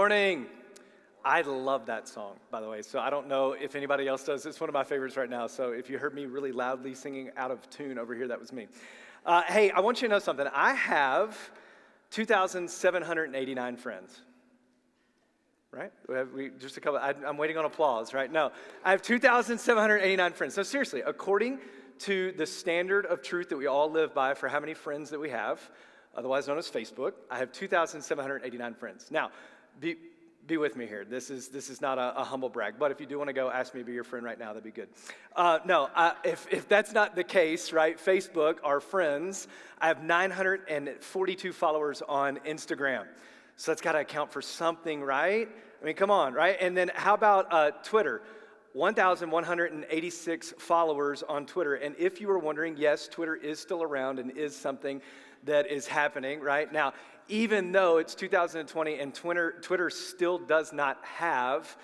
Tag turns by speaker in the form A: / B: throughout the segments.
A: morning. I love that song, by the way, so I don't know if anybody else does. It's one of my favorites right now, so if you heard me really loudly singing out of tune over here, that was me. Hey, I want you to know something. I have 2,789 friends, right? Just a couple. I'm waiting on applause, right? No, I have 2,789 friends. So seriously, according to the standard of truth that we all live by for how many friends that we have, otherwise known as Facebook, I have 2,789 friends. Now, be with me here. This is not a humble brag, but if you do want to go ask me to be your friend right now, that'd be good. If that's not the case, right, Facebook, our friends, I have 942 followers on Instagram. So that's got to account for something, right? I mean, come on, right? And then how about Twitter? 1,186 followers on Twitter. And if you were wondering, yes, Twitter is still around and is something that is happening right now, even though it's 2020 and Twitter still does not have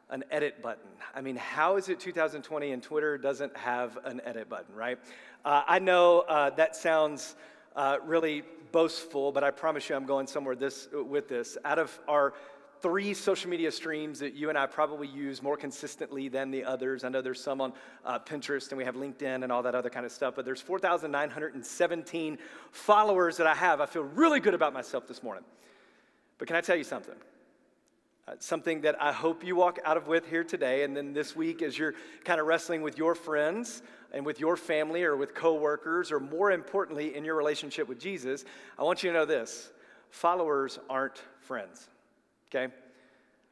A: an edit button. I mean, how is it 2020 and Twitter doesn't have an edit button, right? I know that sounds really boastful, but I promise you I'm going somewhere with this. Out of our 3 social media streams that you and I probably use more consistently than the others. I know there's some on Pinterest and we have LinkedIn and all that other kind of stuff, but there's 4,917 followers that I have. I feel really good about myself this morning. But can I tell you something? Something that I hope you walk out of with here today, and then this week as you're kind of wrestling with your friends and with your family or with coworkers, or more importantly, in your relationship with Jesus, I want you to know this: followers aren't friends. Okay?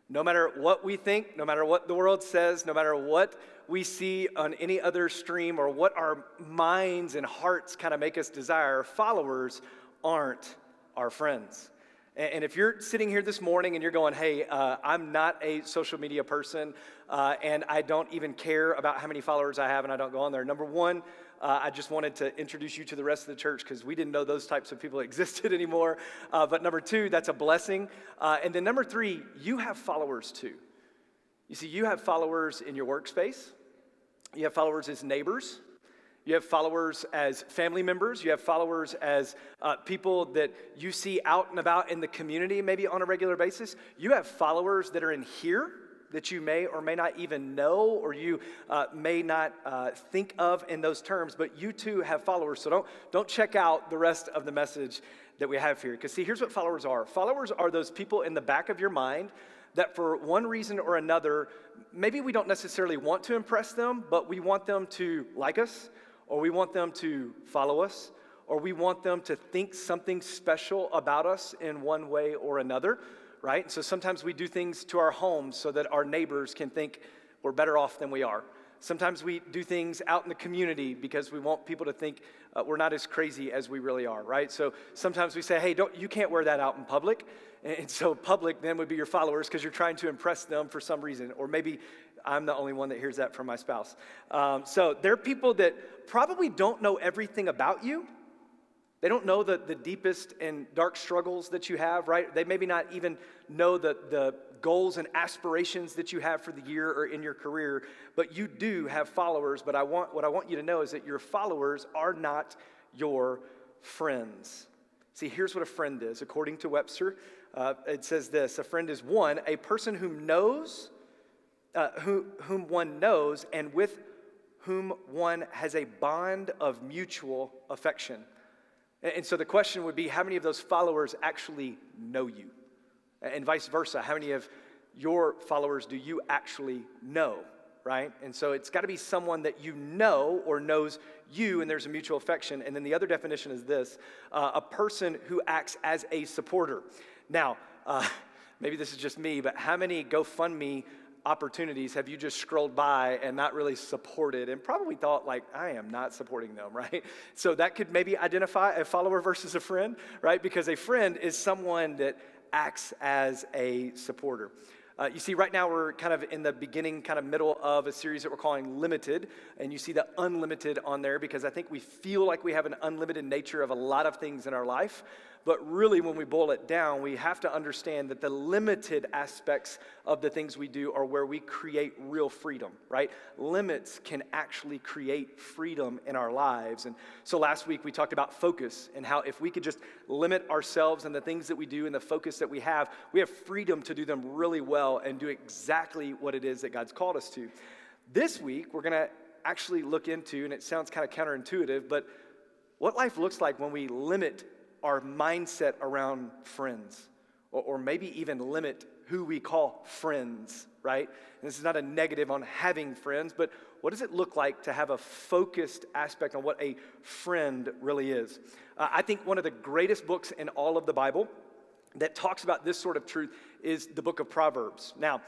A: No matter what we think, no matter what the world says, no matter what we see on any other stream or what our minds and hearts kind of make us desire, followers aren't our friends. And if you're sitting here this morning and you're going, hey, I'm not a social media person and I don't even care about how many followers I have and I don't go on there. Number one, I just wanted to introduce you to the rest of the church because we didn't know those types of people existed anymore. But number 2, that's a blessing. And then number 3, you have followers too. You see, you have followers in your workspace. You have followers as neighbors. You have followers as family members. You have followers as people that you see out and about in the community, maybe on a regular basis. You have followers that are in here that you may or may not even know, or you may not think of in those terms, but you too have followers. So don't check out the rest of the message that we have here. Because see, here's what followers are. Followers are those people in the back of your mind that for one reason or another, maybe we don't necessarily want to impress them, but we want them to like us, or we want them to follow us, or we want them to think something special about us in one way or another. Right? So sometimes we do things to our homes so that our neighbors can think we're better off than we are. Sometimes we do things out in the community because we want people to think we're not as crazy as we really are, right? So sometimes we say, hey, you can't wear that out in public. And so public then would be your followers because you're trying to impress them for some reason. Or maybe I'm the only one that hears that from my spouse. So there are people that probably don't know everything about you. They don't know the deepest and dark struggles that you have, right? They maybe not even know the goals and aspirations that you have for the year or in your career, but you do have followers. But what I want you to know is that your followers are not your friends. See, here's what a friend is. According to Webster, it says this: a friend is one, a person whom one knows and with whom one has a bond of mutual affection. And so the question would be, how many of those followers actually know you? And vice versa, how many of your followers do you actually know, right? And so it's got to be someone that you know or knows you, and there's a mutual affection. And then the other definition is this: a person who acts as a supporter. Now, maybe this is just me, but how many GoFundMe opportunities have you just scrolled by and not really supported and probably thought, like, I am not supporting them, right? So that could maybe identify a follower versus a friend, right? Because a friend is someone that acts as a supporter. You see, right now we're kind of in the beginning, kind of middle of a series that we're calling Limited, and you see the unlimited on there because I think we feel like we have an unlimited nature of a lot of things in our life, But really, when we boil it down, we have to understand that the limited aspects of the things we do are where we create real freedom, right? Limits can actually create freedom in our lives. And so last week we talked about focus and how if we could just limit ourselves and the things that we do and the focus that we have freedom to do them really well and do exactly what it is that God's called us to. This week, we're going to actually look into, and it sounds kind of counterintuitive, but what life looks like when we limit our mindset around friends, or maybe even limit who we call friends, right? And this is not a negative on having friends, but what does it look like to have a focused aspect on what a friend really is? I think one of the greatest books in all of the Bible that talks about this sort of truth is the book of Proverbs. Now,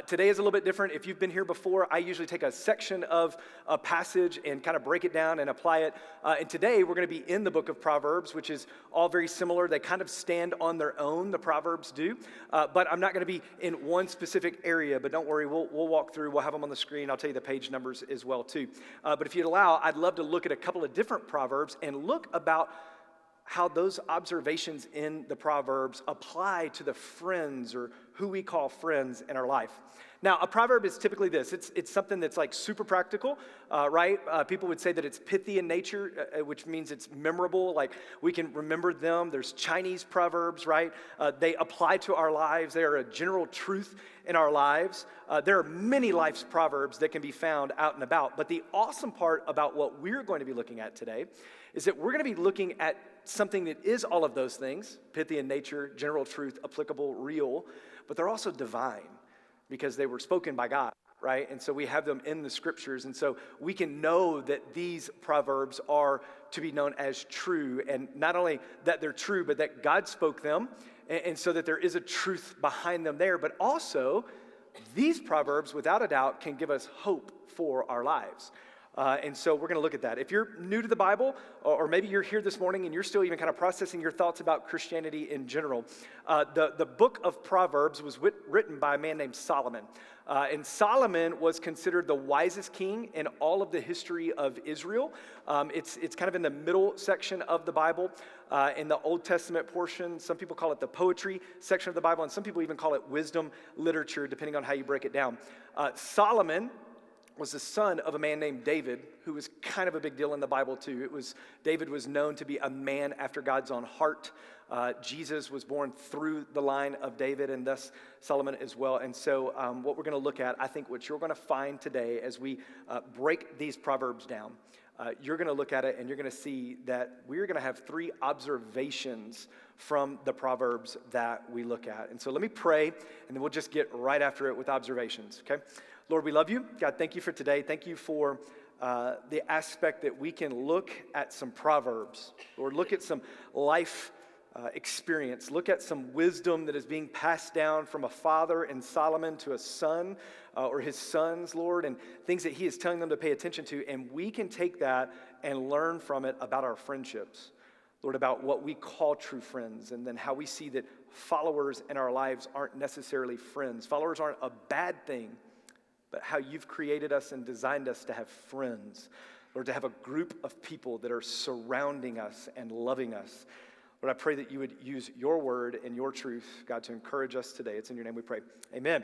A: today is a little bit different. If you've been here before, I usually take a section of a passage and kind of break it down and apply it. And today we're going to be in the book of Proverbs, which is all very similar. They kind of stand on their own, the Proverbs do. But I'm not going to be in one specific area, but don't worry, we'll walk through. We'll have them on the screen. I'll tell you the page numbers as well, too. But if you'd allow, I'd love to look at a couple of different Proverbs and look about how those observations in the Proverbs apply to the friends or who we call friends in our life. Now, a proverb is typically this. It's something that's like super practical, right? People would say that it's pithy in nature, which means it's memorable, like we can remember them. There's Chinese proverbs, right? They apply to our lives. They are a general truth in our lives. There are many life's proverbs that can be found out and about, but the awesome part about what we're going to be looking at today is that we're going to be looking at something that is all of those things, pithy in nature, general truth, applicable, real, but they're also divine because they were spoken by God, right? And so we have them in the scriptures, and so we can know that these proverbs are to be known as true, and not only that they're true, but that God spoke them, and so that there is a truth behind them there, but also these proverbs, without a doubt, can give us hope for our lives. And so we're going to look at that. If you're new to the Bible, or maybe you're here this morning and you're still even kind of processing your thoughts about Christianity in general, the book of Proverbs was written by a man named Solomon. And Solomon was considered the wisest king in all of the history of Israel. It's kind of in the middle section of the Bible, in the Old Testament portion. Some people call it the poetry section of the Bible, and some people even call it wisdom literature, depending on how you break it down. Solomon was the son of a man named David, who was kind of a big deal in the Bible too. David was known to be a man after God's own heart. Jesus was born through the line of David, and thus Solomon as well. And so what we're going to look at, I think what you're going to find today as we break these Proverbs down, you're going to look at it and you're going to see that we're going to have three observations from the Proverbs that we look at. And so let me pray, and then we'll just get right after it with observations, okay? Lord, we love you. God, thank you for today. Thank you for the aspect that we can look at some Proverbs. Lord, look at some life experience. Look at some wisdom that is being passed down from a father in Solomon to a son or his sons, Lord, and things that he is telling them to pay attention to. And we can take that and learn from it about our friendships. Lord, about what we call true friends, and then how we see that followers in our lives aren't necessarily friends. Followers aren't a bad thing, but how you've created us and designed us to have friends, Lord, to have a group of people that are surrounding us and loving us. Lord, I pray that you would use your word and your truth, God, to encourage us today. It's in your name we pray. Amen.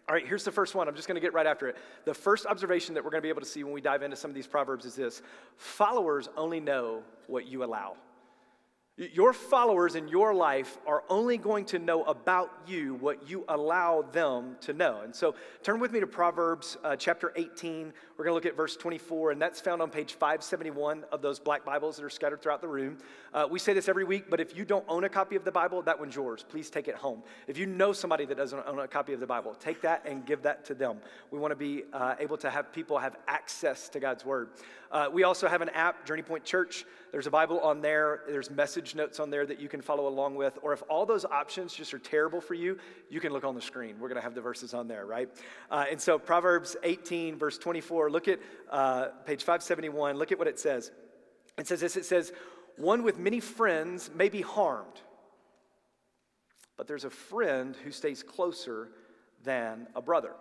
A: All right, here's the first one. I'm just going to get right after it. The first observation that we're going to be able to see when we dive into some of these Proverbs is this: followers only know what you allow. Your followers in your life are only going to know about you what you allow them to know. And so turn with me to Proverbs chapter 18. We're going to look at verse 24, and that's found on page 571 of those black Bibles that are scattered throughout the room. We say this every week, but if you don't own a copy of the Bible, that one's yours. Please take it home. If you know somebody that doesn't own a copy of the Bible, take that and give that to them. We want to be able to have people have access to God's word. We also have an app, Journey Point Church. There's a Bible on there. There's message notes on there that you can follow along with. Or if all those options just are terrible for you, you can look on the screen. We're going to have the verses on there, right? And so Proverbs 18, verse 24, look at page 571. Look at what it says. It says this. It says, one with many friends may be harmed, but there's a friend who stays closer than a brother.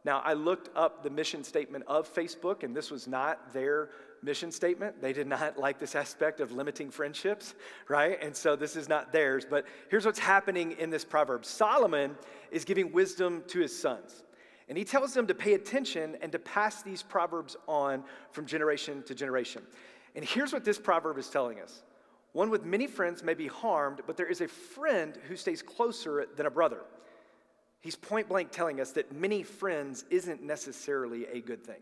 A: Now, I looked up the mission statement of Facebook, and this was not their mission statement. They did not like this aspect of limiting friendships, right? And so this is not theirs. But here's what's happening in this proverb. Solomon is giving wisdom to his sons. And he tells them to pay attention and to pass these proverbs on from generation to generation. And here's what this proverb is telling us. One with many friends may be harmed, but there is a friend who stays closer than a brother. He's point blank telling us that many friends isn't necessarily a good thing.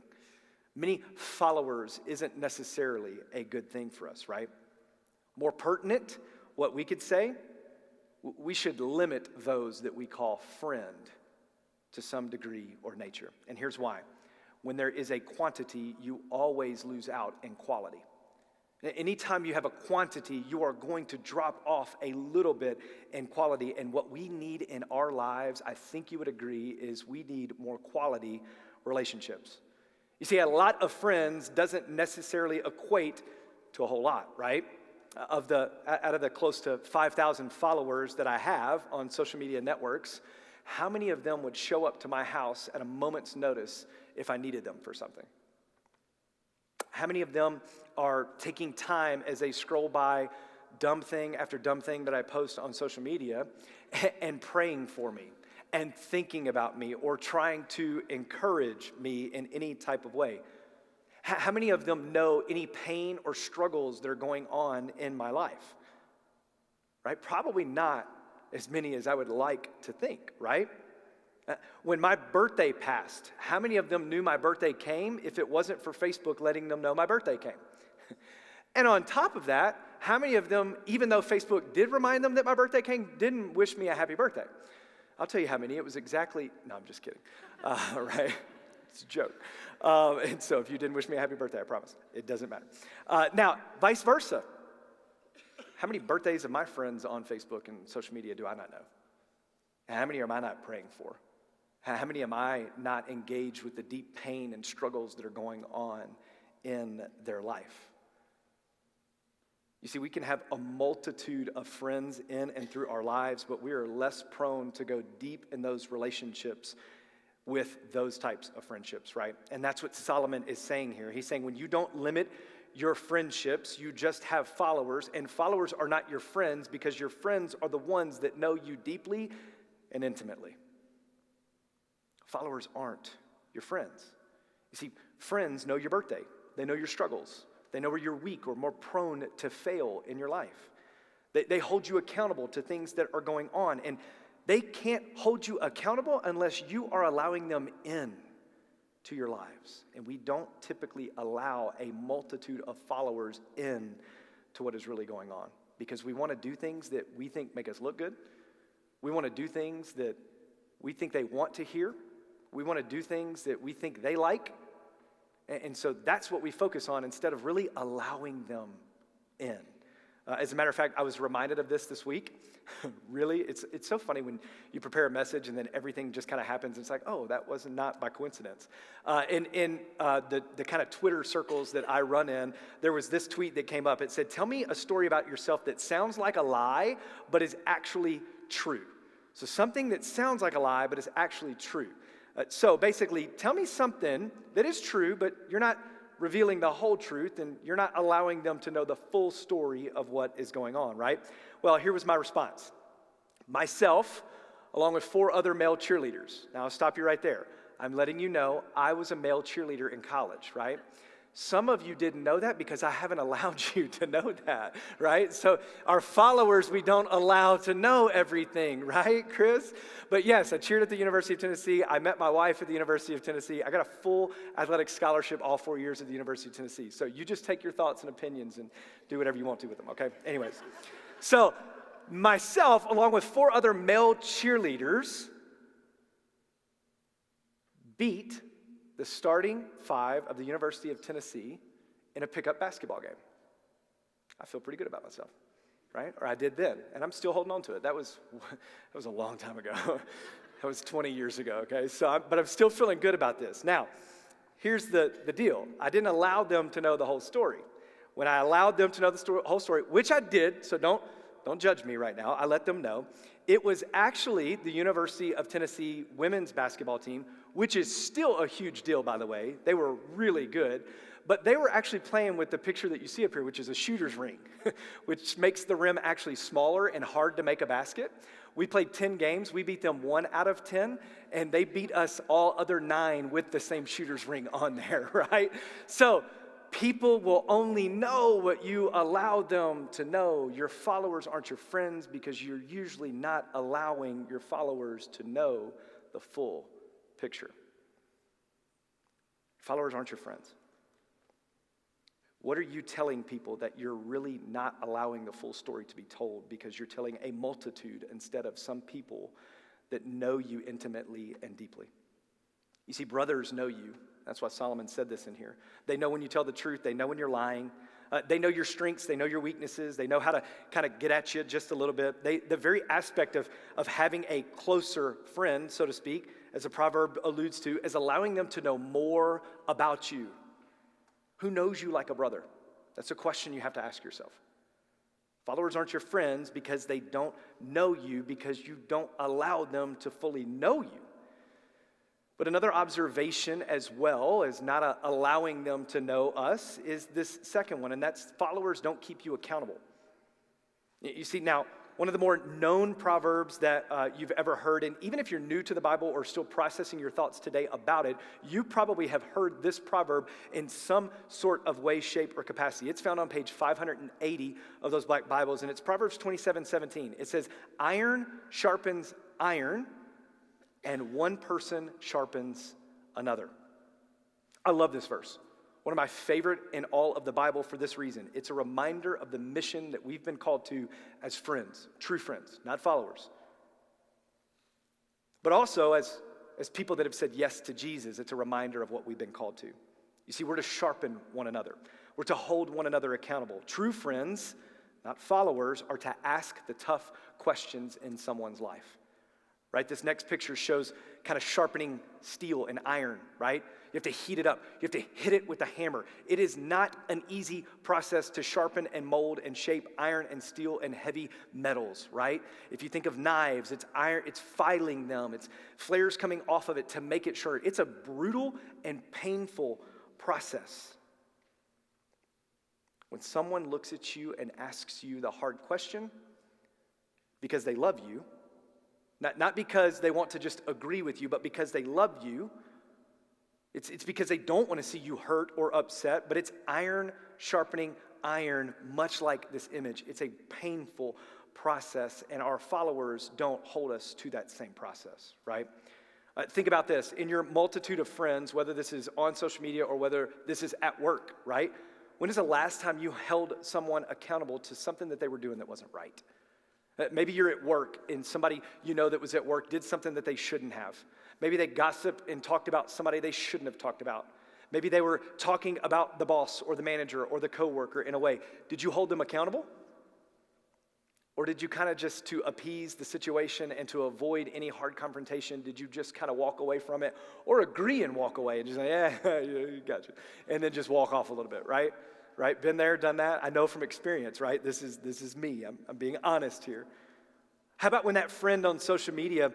A: Many followers isn't necessarily a good thing for us, right? More pertinent, what we could say, we should limit those that we call friend to some degree or nature. And here's why. When there is a quantity, you always lose out in quality. Anytime you have a quantity, you are going to drop off a little bit in quality. And what we need in our lives, I think you would agree, is we need more quality relationships. You see, a lot of friends doesn't necessarily equate to a whole lot, right? Out of the close to 5,000 followers that I have on social media networks, how many of them would show up to my house at a moment's notice if I needed them for something? How many of them are taking time as they scroll by dumb thing after dumb thing that I post on social media and praying for me and thinking about me or trying to encourage me in any type of way? How many of them know any pain or struggles that are going on in my life? Right? Probably not as many as I would like to think, right? When my birthday passed, how many of them knew my birthday came if it wasn't for Facebook letting them know my birthday came? And on top of that, how many of them, even though Facebook did remind them that my birthday came, didn't wish me a happy birthday? I'll tell you how many. It was exactly, no, I'm just kidding. Right? It's a joke. And so if you didn't wish me a happy birthday, I promise, it doesn't matter. Now, vice versa. How many birthdays of my friends on Facebook and social media do I not know? And how many am I not praying for? How many am I not engaged with the deep pain and struggles that are going on in their life? You see, we can have a multitude of friends in and through our lives, but we are less prone to go deep in those relationships with those types of friendships, right? And that's what Solomon is saying here. He's saying when you don't limit your friendships, you just have followers, and followers are not your friends because your friends are the ones that know you deeply and intimately. Followers aren't your friends. You see, friends know your birthday. They know your struggles. They know where you're weak or more prone to fail in your life. They hold you accountable to things that are going on, and they can't hold you accountable unless you are allowing them in to your lives. And we don't typically allow a multitude of followers in to what is really going on because we want to do things that we think make us look good. We want to do things that we think they want to hear. We want to do things that we think they like. And so that's what we focus on instead of really allowing them in. As a matter of fact, I was reminded of this week. Really, it's so funny when you prepare a message and then everything just kind of happens. It's like, oh, that was not by coincidence. In the kind of Twitter circles that I run in, there was this tweet that came up. It said, tell me a story about yourself that sounds like a lie, but is actually true. So something that sounds like a lie, but is actually true. So basically, tell me something that is true, but you're not revealing the whole truth, and you're not allowing them to know the full story of what is going on, right? Well, here was my response. Myself, along with 4 other male cheerleaders. Now, I'll stop you right there. I'm letting you know I was a male cheerleader in college, right? Some of you didn't know that because I haven't allowed you to know that, right? So our followers, we don't allow to know everything, right, Chris? But yes, I cheered at the University of Tennessee. I met my wife at the University of Tennessee. I got a full athletic scholarship all 4 years at the University of Tennessee. So you just take your thoughts and opinions and do whatever you want to with them, okay? Anyways, so myself, along with 4 other male cheerleaders, beat the starting 5 of the University of Tennessee in a pickup basketball game. I feel pretty good about myself, right? Or I did then, and I'm still holding on to it. That was a long time ago. That was 20 years ago, okay? But I'm still feeling good about this. Now, here's the deal. I didn't allow them to know the whole story. When I allowed them to know the whole story, which I did, so don't don't judge me right now. I let them know. It was actually the University of Tennessee women's basketball team, which is still a huge deal, by the way. They were really good. But they were actually playing with the picture that you see up here, which is a shooter's ring, which makes the rim actually smaller and hard to make a basket. We played 10 games. We beat them 1 out of 10, and they beat us all other 9 with the same shooter's ring on there, right? So people will only know what you allow them to know. Your followers aren't your friends because you're usually not allowing your followers to know the full picture. Followers aren't your friends. What are you telling people that you're really not allowing the full story to be told because you're telling a multitude instead of some people that know you intimately and deeply? You see, brothers know you. That's why Solomon said this in here. They know when you tell the truth. They know when you're lying. They know your strengths. They know your weaknesses. They know how to kind of get at you just a little bit. The very aspect of having a closer friend, so to speak, as the proverb alludes to, is allowing them to know more about you. Who knows you like a brother? That's a question you have to ask yourself. Followers aren't your friends because they don't know you, because you don't allow them to fully know you. But another observation as well as not allowing them to know us is this second one, and that's followers don't keep you accountable. You see, now, one of the more known proverbs that you've ever heard, and even if you're new to the Bible or still processing your thoughts today about it, you probably have heard this proverb in some sort of way, shape, or capacity. It's found on page 580 of those black Bibles, and it's Proverbs 27:17. It says, "Iron sharpens iron, and one person sharpens another." I love this verse. One of my favorite in all of the Bible for this reason. It's a reminder of the mission that we've been called to as friends, true friends, not followers. But also as people that have said yes to Jesus, it's a reminder of what we've been called to. You see, we're to sharpen one another. We're to hold one another accountable. True friends, not followers, are to ask the tough questions in someone's life. Right? This next picture shows kind of sharpening steel and iron, right? You have to heat it up. You have to hit it with a hammer. It is not an easy process to sharpen and mold and shape iron and steel and heavy metals, right? If you think of knives, it's iron, it's filing them, it's flares coming off of it to make it sharp. It's a brutal and painful process. When someone looks at you and asks you the hard question because they love you, not because they want to just agree with you, but because they love you. It's because they don't want to see you hurt or upset, but it's iron sharpening iron, much like this image. It's a painful process, and our followers don't hold us to that same process, right? Think about this. In your multitude of friends, whether this is on social media or whether this is at work, right? When is the last time you held someone accountable to something that they were doing that wasn't right? Maybe you're at work and somebody you know that was at work did something that they shouldn't have. Maybe they gossiped and talked about somebody they shouldn't have talked about. Maybe they were talking about the boss or the manager or the coworker in a way. Did you hold them accountable? Or did you kind of just to appease the situation and to avoid any hard confrontation, did you just kind of walk away from it or agree and walk away and just say, yeah, you got you, and then just walk off a little bit, right? Right? Been there, done that. I know from experience, right? This is me. I'm being honest here. How about when that friend on social media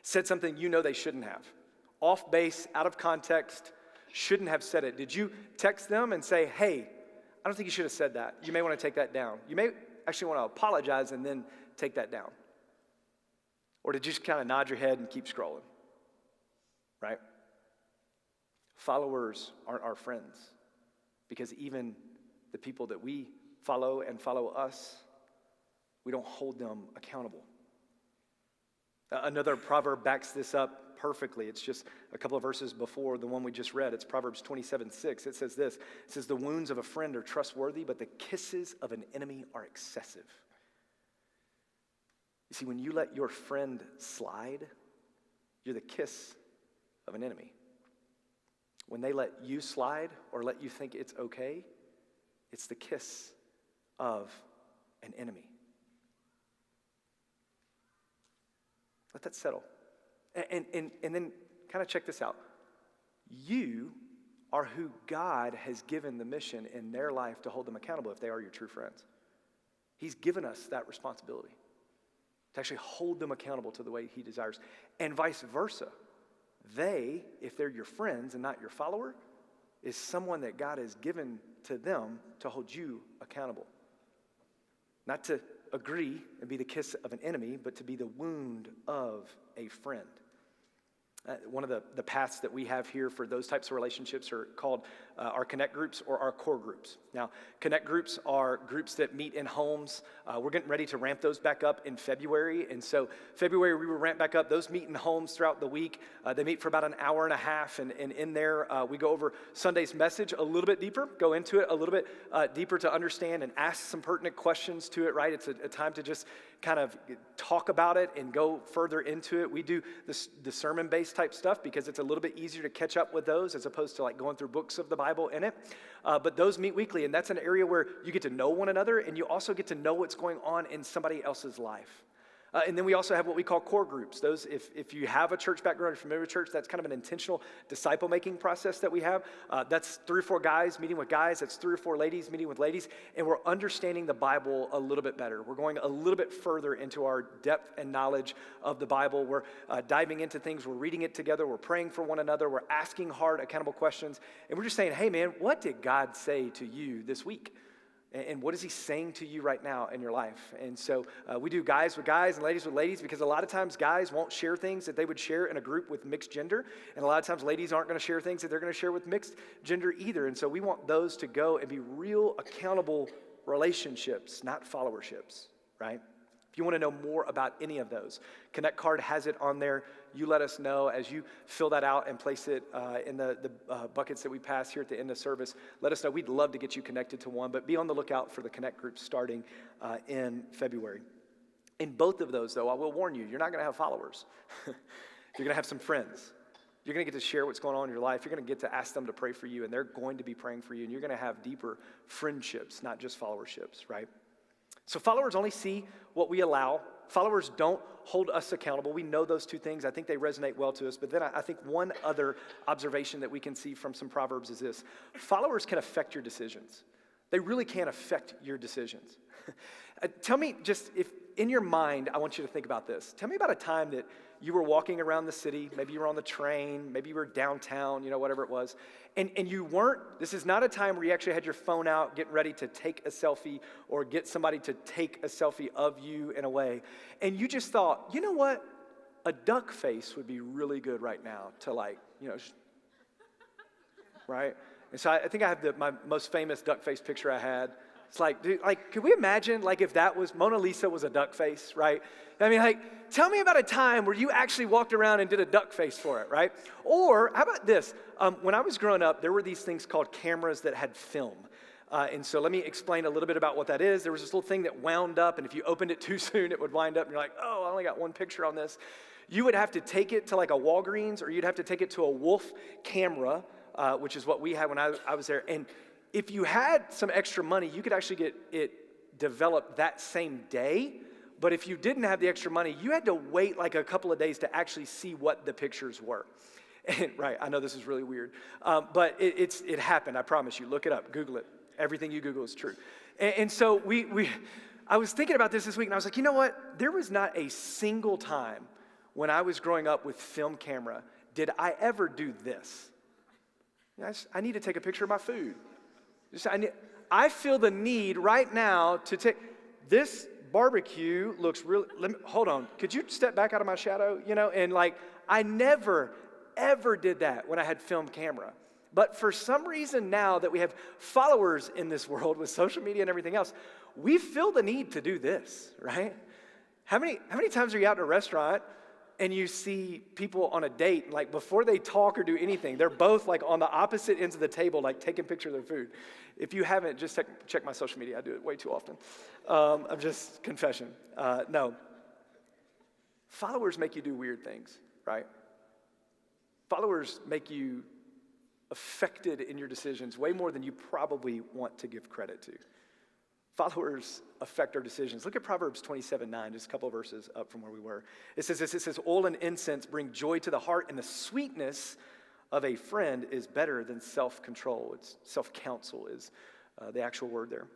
A: said something you know they shouldn't have? Off base, out of context, shouldn't have said it. Did you text them and say, hey, I don't think you should have said that. You may want to take that down. You may actually want to apologize and then take that down. Or did you just kind of nod your head and keep scrolling? Right? Followers aren't our friends. Because even the people that we follow and follow us, we don't hold them accountable. Another proverb backs this up perfectly. It's just a couple of verses before the one we just read. It's Proverbs 27:6. It says this. It says, the wounds of a friend are trustworthy, but the kisses of an enemy are excessive. You see, when you let your friend slide, you're the kiss of an enemy. When they let you slide or let you think it's okay, it's the kiss of an enemy. Let that settle. And then kind of check this out. You are who God has given the mission in their life to hold them accountable if they are your true friends. He's given us that responsibility to actually hold them accountable to the way he desires. And vice versa. They, if they're your friends and not your follower, is someone that God has given to them to hold you accountable. Not to agree and be the kiss of an enemy, but to be the wound of a friend. One of the paths that we have here for those types of relationships are called our connect groups or our core groups. Now, connect groups are groups that meet in homes. We're getting ready to ramp those back up in February. And so February, we will ramp back up. Those meet in homes throughout the week. They meet for about an hour and a half. And in there, we go over Sunday's message a little bit deeper, go into it a little bit deeper to understand and ask some pertinent questions to it, right? It's a time to just kind of talk about it and go further into it. We do the sermon-based type stuff because it's a little bit easier to catch up with those as opposed to like going through books of the Bible in it. But those meet weekly, and that's an area where you get to know one another and you also get to know what's going on in somebody else's life. And then we also have what we call core groups. Those, if you have a church background or familiar with church, that's kind of an intentional disciple-making process that we have. That's 3 or 4 guys meeting with guys. That's 3 or 4 ladies meeting with ladies. And we're understanding the Bible a little bit better. We're going a little bit further into our depth and knowledge of the Bible. We're diving into things. We're reading it together. We're praying for one another. We're asking hard, accountable questions. And we're just saying, hey, man, what did God say to you this week? And what is he saying to you right now in your life? And so we do guys with guys and ladies with ladies because a lot of times guys won't share things that they would share in a group with mixed gender. And a lot of times ladies aren't going to share things that they're going to share with mixed gender either. And so we want those to go and be real accountable relationships, not followerships, right? If you want to know more about any of those, Connect Card has it on there. You let us know as you fill that out and place it in the buckets that we pass here at the end of service. Let us know. We'd love to get you connected to one, but be on the lookout for the Connect group starting in February. In both of those, though, I will warn you, you're not going to have followers. You're going to have some friends. You're going to get to share what's going on in your life. You're going to get to ask them to pray for you, and they're going to be praying for you, and you're going to have deeper friendships, not just followerships, right? So followers only see what we allow. Followers don't hold us accountable. We know those two things. I think they resonate well to us. But then I think one other observation that we can see from some Proverbs is this. Followers can affect your decisions. They really can affect your decisions. Tell me just if in your mind, I want you to think about this. Tell me about a time that you were walking around the city, maybe you were on the train, maybe you were downtown, whatever it was, and you weren't, this is not a time where you actually had your phone out getting ready to take a selfie or get somebody to take a selfie of you in a way, and you just thought, you know what, a duck face would be really good right now to right? And so I think I have my most famous duck face picture I had. It's like, dude, could we imagine, if that was, Mona Lisa was a duck face, right? I mean, tell me about a time where you actually walked around and did a duck face for it, right? Or how about this? When I was growing up, there were these things called cameras that had film. And so let me explain a little bit about what that is. There was this little thing that wound up, and if you opened it too soon, it would wind up, and you're like, oh, I only got one picture on this. You would have to take it to a Walgreens, or you'd have to take it to a Wolf camera, which is what we had when I was there. And if you had some extra money, you could actually get it developed that same day. But if you didn't have the extra money, you had to wait a couple of days to actually see what the pictures were. And, right, I know this is really weird. But it happened, I promise you. Look it up, Google it. Everything you Google is true. And so I was thinking about this week, and I was like, you know what? There was not a single time when I was growing up with film camera did I ever do this. I need to take a picture of my food. I feel the need right now to take, this barbecue looks really, hold on, could you step back out of my shadow, and I never, ever did that when I had film camera. But for some reason now that we have followers in this world with social media and everything else, we feel the need to do this, right? How many times are you out in a restaurant and you see people on a date, before they talk or do anything, they're both on the opposite ends of the table, taking pictures of their food. If you haven't, just check my social media. I do it way too often. I'm just confession. No. Followers make you do weird things, right? Followers make you affected in your decisions way more than you probably want to give credit to. Followers affect our decisions. Look at Proverbs 27:9, just a couple of verses up from where we were. It says, oil and incense bring joy to the heart, and the sweetness of a friend is better than self-control. It's self-counsel is the actual word there.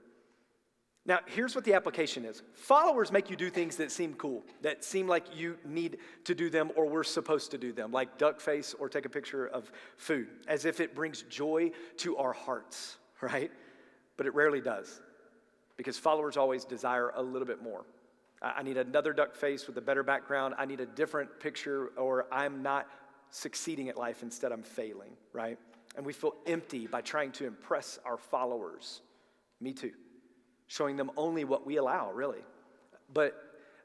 A: Now, here's what the application is. Followers make you do things that seem cool, that seem like you need to do them or we're supposed to do them, like duck face or take a picture of food, as if it brings joy to our hearts, right? But it rarely does, because followers always desire a little bit more. I need another duck face with a better background. I need a different picture, or I'm not succeeding at life, instead I'm failing, right? And we feel empty by trying to impress our followers. Me too. Showing them only what we allow, really. But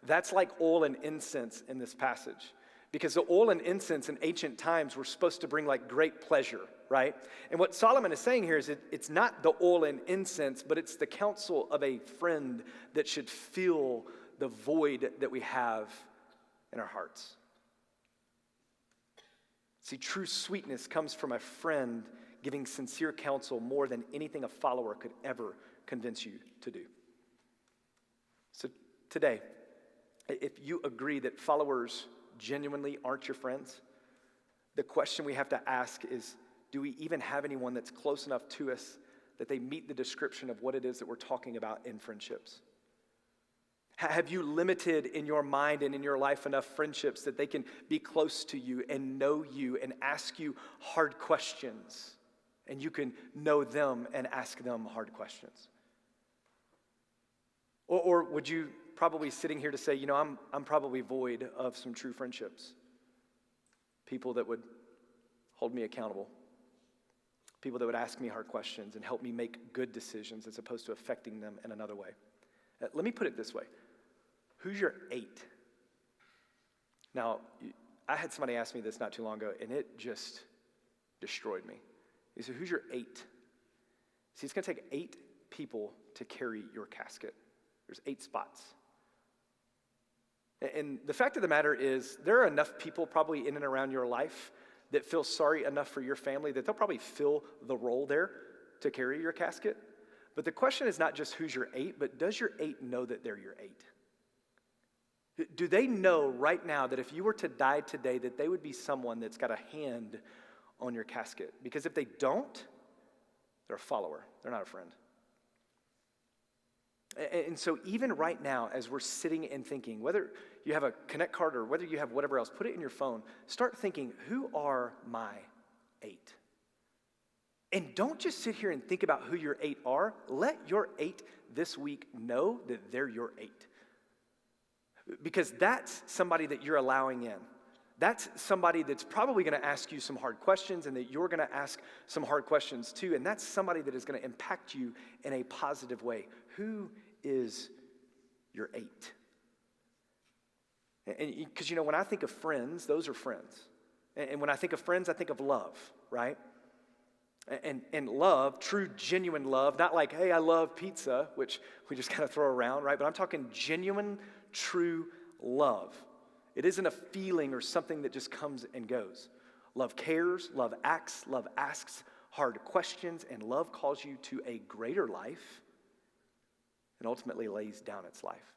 A: that's like oil and incense in this passage. Because the oil and incense in ancient times were supposed to bring like great pleasure, right? And what Solomon is saying here is it's not the oil and incense, but it's the counsel of a friend that should fill the void that we have in our hearts. See, true sweetness comes from a friend giving sincere counsel more than anything a follower could ever convince you to do. So today, if you agree that followers genuinely aren't your friends, the question we have to ask is, do we even have anyone that's close enough to us that they meet the description of what it is that we're talking about in friendships? Have you limited in your mind and in your life enough friendships that they can be close to you and know you and ask you hard questions, and you can know them and ask them hard questions? Or would you probably sitting here to say, you know, I'm probably void of some true friendships. People that would hold me accountable. People that would ask me hard questions and help me make good decisions as opposed to affecting them in another way. Let me put it this way. Who's your 8? Now, I had somebody ask me this not too long ago, and it just destroyed me. He said, who's your 8? See, it's going to take 8 people to carry your casket. There's 8 spots. And the fact of the matter is, there are enough people probably in and around your life that feel sorry enough for your family that they'll probably fill the role there to carry your casket. But the question is not just who's your 8, but does your 8 know that they're your 8? Do they know right now that if you were to die today, that they would be someone that's got a hand on your casket? Because if they don't, they're a follower. They're not a friend. And so even right now, as we're sitting and thinking, whether you have a Connect card or whether you have whatever else, put it in your phone. Start thinking, who are my 8? And don't just sit here and think about who your 8 are. Let your 8 this week know that they're your 8. Because that's somebody that you're allowing in. That's somebody that's probably going to ask you some hard questions and that you're going to ask some hard questions too. And that's somebody that is going to impact you in a positive way. Who is your 8? And because, you know, when I think of friends, those are friends. And when I think of friends, I think of love, right? And love, true, genuine love, not like, hey, I love pizza, which we just kind of throw around, right? But I'm talking genuine, true love. It isn't a feeling or something that just comes and goes. Love cares, love acts, love asks hard questions, and love calls you to a greater life and ultimately lays down its life.